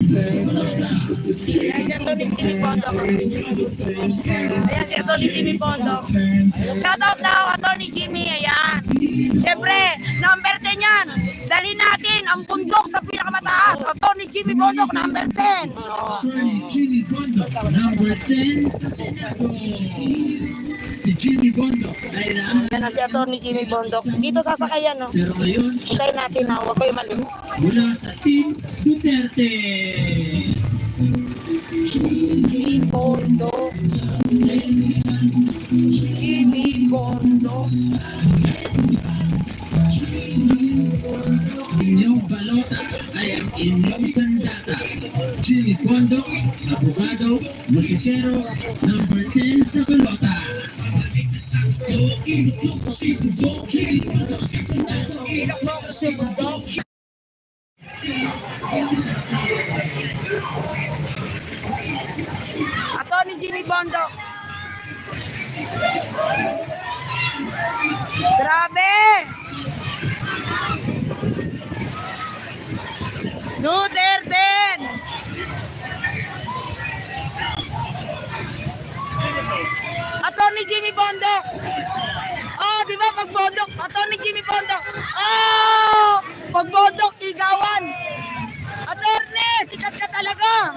Ayan si Atty. Jimmy Bondok. Ayan si Atty. Jimmy Bondok. Shoutout daw, Atty. Jimmy. Ayan. Siyempre, number 10 yan. Dali natin ang bundok sa pinakamataas. Atty. Jimmy Bondok, number 10. Jimmy Bondok, number 10 sa Senado. Si Jimmy Bondok. Yan na si Atty. Jimmy Bondok. Dito sasakayan, no? Pero ngayon, Hintayin natin na. Huwag kayo malis. mula sa Team Duterte. Jimmy Bondok. Jimmy Bondok. Inyong balota ay ang inyong sandata. Jimmy Bondok, abogado, musikero, number 10 sa balota. Atty. Jimmy Bondok. Grabe! Duterte! Atty. Jimmy Bondok. Oh, di ba pag Bondok? Atty. Jimmy Bondok. Oh! Pag Bondok, sigawan. Atty. Sikat ka talaga.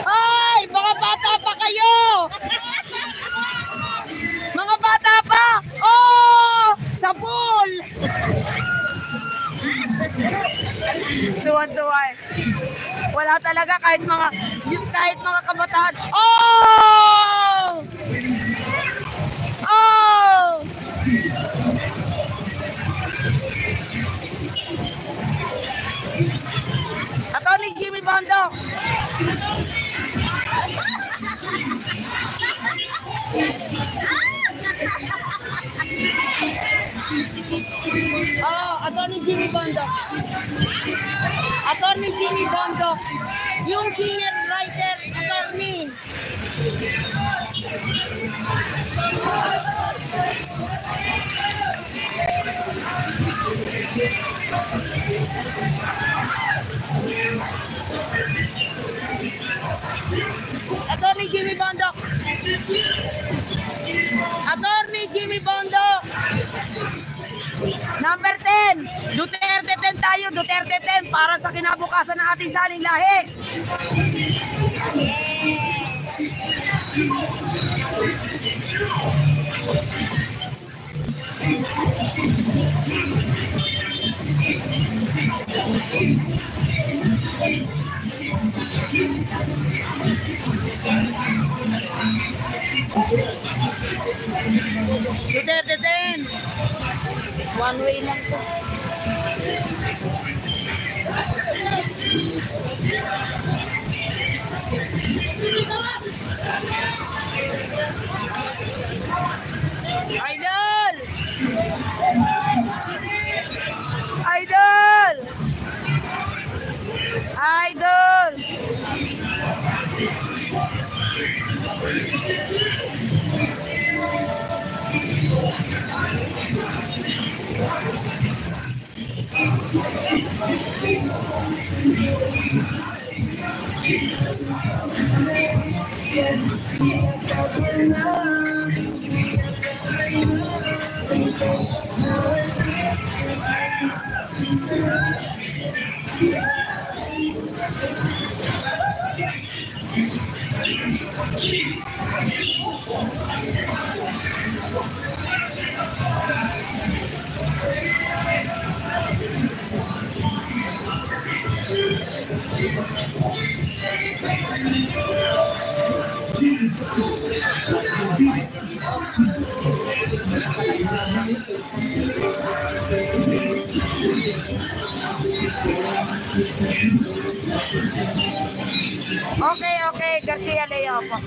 Ay, mga bata pa kayo. Mga bata pa. Oh, sa pool. Tuwan-tuwa. Wala talaga kahit mga kabataan. Oh! Oh! Atty. Jimmy Bondok. Oh, Atty. Jimmy Bondok. Atty. Jimmy Bondok. Yung singer-writer, attorney. Atty. Jimmy Bondok. Atty. Jimmy Bondok. Number 10. Duterte 10 tayo. Duterte 10 para sa kinabukasan ng ating saling lahi. Duterte 10. One way lang po. Idol! Idol! Idol! Okay, Garcia Leo po.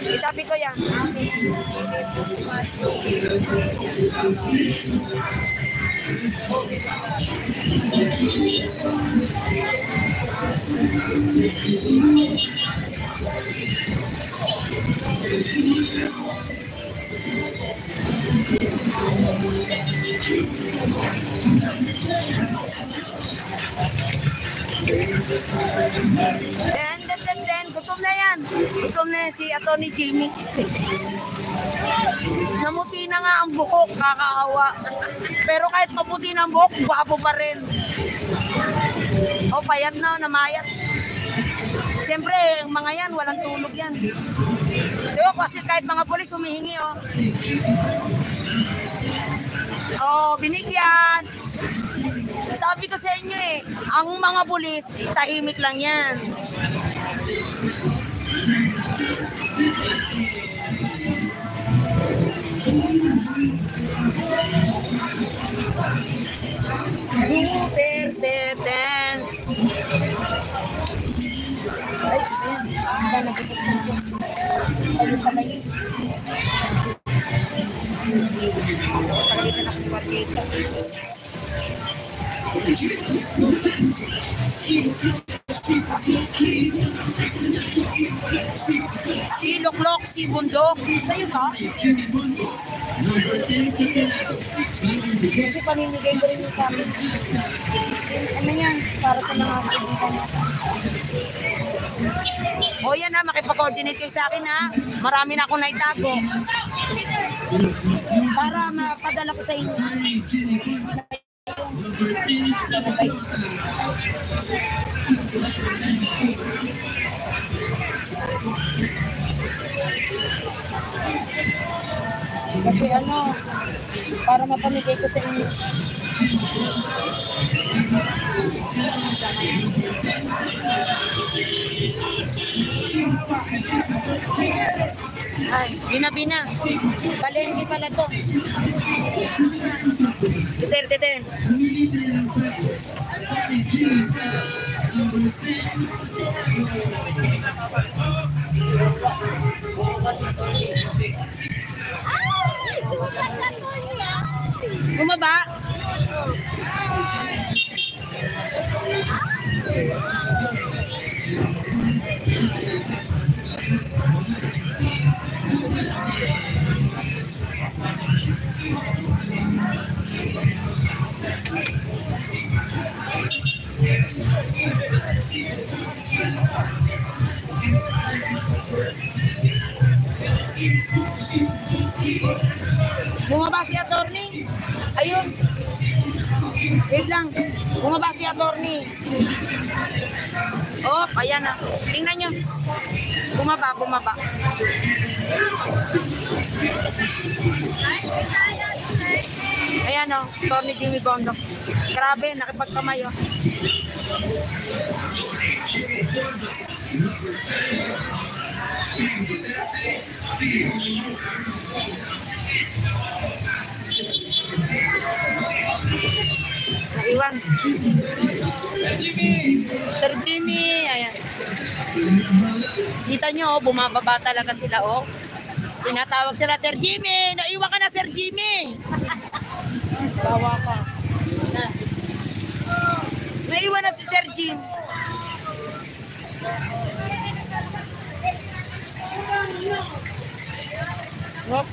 Itabi ko yan. Gutom na yan. Gutom na yan si Atty. Jimmy. Namuti na nga ang buhok, kakaawa. Pero kahit maputi na ang buhok, gwapo pa rin. O, payat na, namayat. Siyempre, ang mga yan, walang tulog yan. Diyo, kasi kahit mga polis humihingi, oh. Oh, binigyan. Sabi ko sa inyo eh, ang mga pulis, tahimik lang yan. Duterte. Ay, ba nagpapagsan ko? Ayun pala yun. Pagkita na kung pagkita. Iloklok si Bundok. Sa'yo ka? Kasi paninigay ko rin yung sa amin. Ano yan? Para sa mga kaibigan natin. O yan ha, makipag-coordinate kayo sa akin ha. Marami na akong naitago. Para mapadala ko sa inyo. Kasi ano, para mapamigay ko sa inyo. Ay, ginabi na. Palengke pala to. Duterte. Bumaba? Bumaba si attorney. Ayun. Wait lang. Bumaba si attorney. Oh, ayan na. Tingnan nyo. Bumaba. Ayan o, attorney Jimmy Bondok. Grabe, nakipagkamay o. Naiwan. Sir Jimmy, ayan. Kita nyo, bumababa talaga sila, oh. Pinatawag sila, Sir Jimmy! Naiwan ka na, Sir Jimmy! Tawa ka. Naiwan na si Sir Jim. Hop.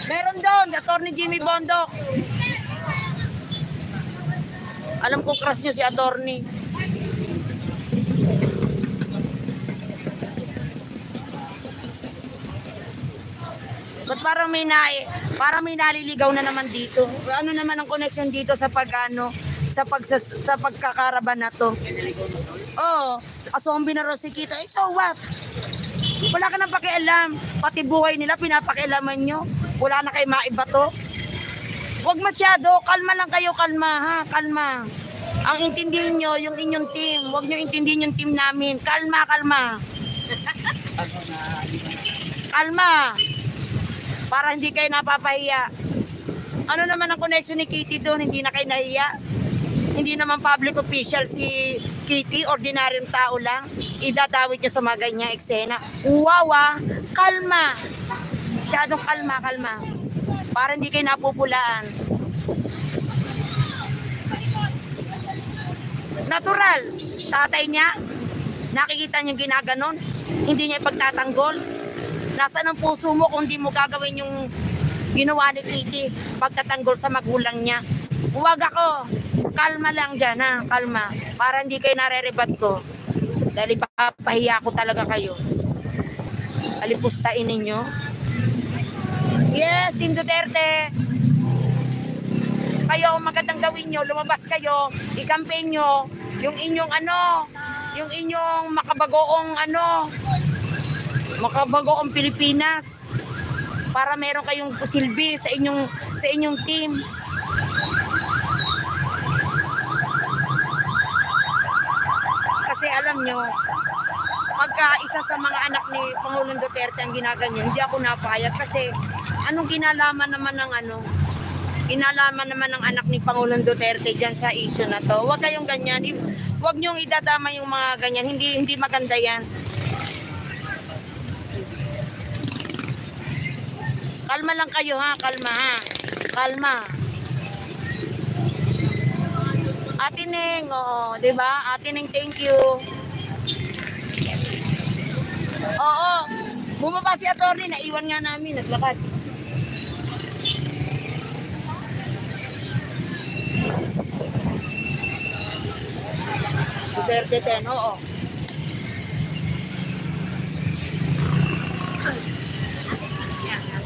Meron doon, Atty. Jimmy Bondok. Alam ko crush nyo si attorney. Ba't parang may naliligaw na naman dito? Ano naman ang connection dito sa sa pagkakaraban na to? Oh, zombie na si Kita. Eh, so what? Wala ka nang pakialam. Pati buhay nila, pinapakialaman nyo. Wala na kayo maibato. Huwag masyado. Kalma lang kayo, kalma ha. Kalma. Ang intindihin nyo, yung inyong team. Huwag nyo intindihin yung team namin. Kalma. Kalma. Para hindi kayo napapahiya. Ano naman ang connection ni Kitty doon? Hindi na kayo nahiya. Hindi naman public official si Kitty, ordinaryong tao lang. Idadawit niya sa mga ganyang eksena. Uwawa, kalma. Masyadong kalma. Para hindi kayo napupulaan. Natural. Tatay niya, Nakikita niyo ginaganon? Hindi niya ipagtatanggol. Nasaan ang puso mo kung di mo gagawin yung ginawa ni Kitty pagtatanggol sa magulang niya? Huwag ako. Kalma lang dyan, ha? Kalma. Para hindi kayo narerebat ko. Dahil ipapahiya ko talaga kayo. Alipustain ninyo. Yes, Team Duterte. Kayo, magandang gawin nyo. Lumabas kayo. I-campaign nyo. Yung inyong yung inyong makabagoong Pilipinas. Para meron kayong silbi sa inyong team. Kasi alam nyo, pagka isa sa mga anak ni Pangulong Duterte ang ginaganyan, hindi ako napayag kasi anong kinalaman naman ng anak ni Pangulong Duterte dyan sa issue na to. Huwag kayong ganyan. Huwag nyong idadama yung mga ganyan. Hindi maganda yan. Kalma lang kayo, ha? Kalma, ha? Kalma. Ate Neng, oo, diba? Ate Neng, thank you. Oo, bumaba si attorney, naiwan nga namin, naglakad. Duterte 10, oo.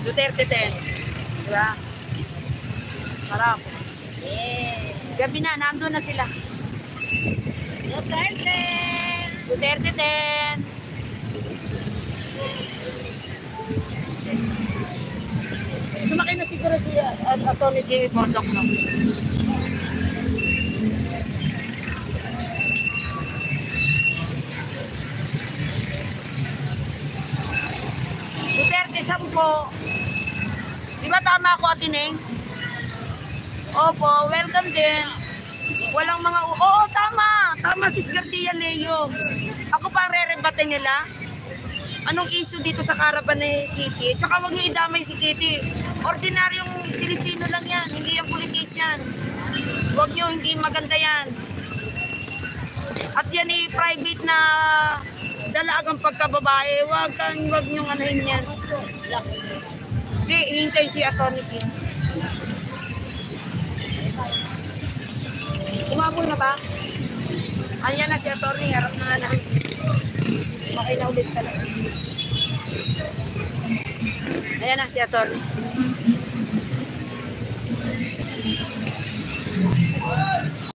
Duterte 10. Diba? Sarap. Yeah. Gabi na, nandun na sila. Duterte! Duterte 10. Sumakay na siguro si Atty. Jimmy Bondoc, no? Duterte 10. Di ba tama ako, Ate Neng? Opo, welcome din. Walang mga... Oo, tama. Tama, Sis Garcia Leo. Ako pa ang re-rebate nila. Anong issue dito sa karaban ni Kitty? Tsaka huwag niyo idamay si Kitty. Ordinaryong Pilipino lang yan. Hindi yung politician. Huwag niyo, hindi maganda yan. At yan ay private na dalagang pagkababae. Huwag niyong anahin yan. Hindi, hintay si Atty. Kim. Umabol na ba? Ayan na si Atty. Harap na nga na. Makina ulit talaga. Ayan na si Atty.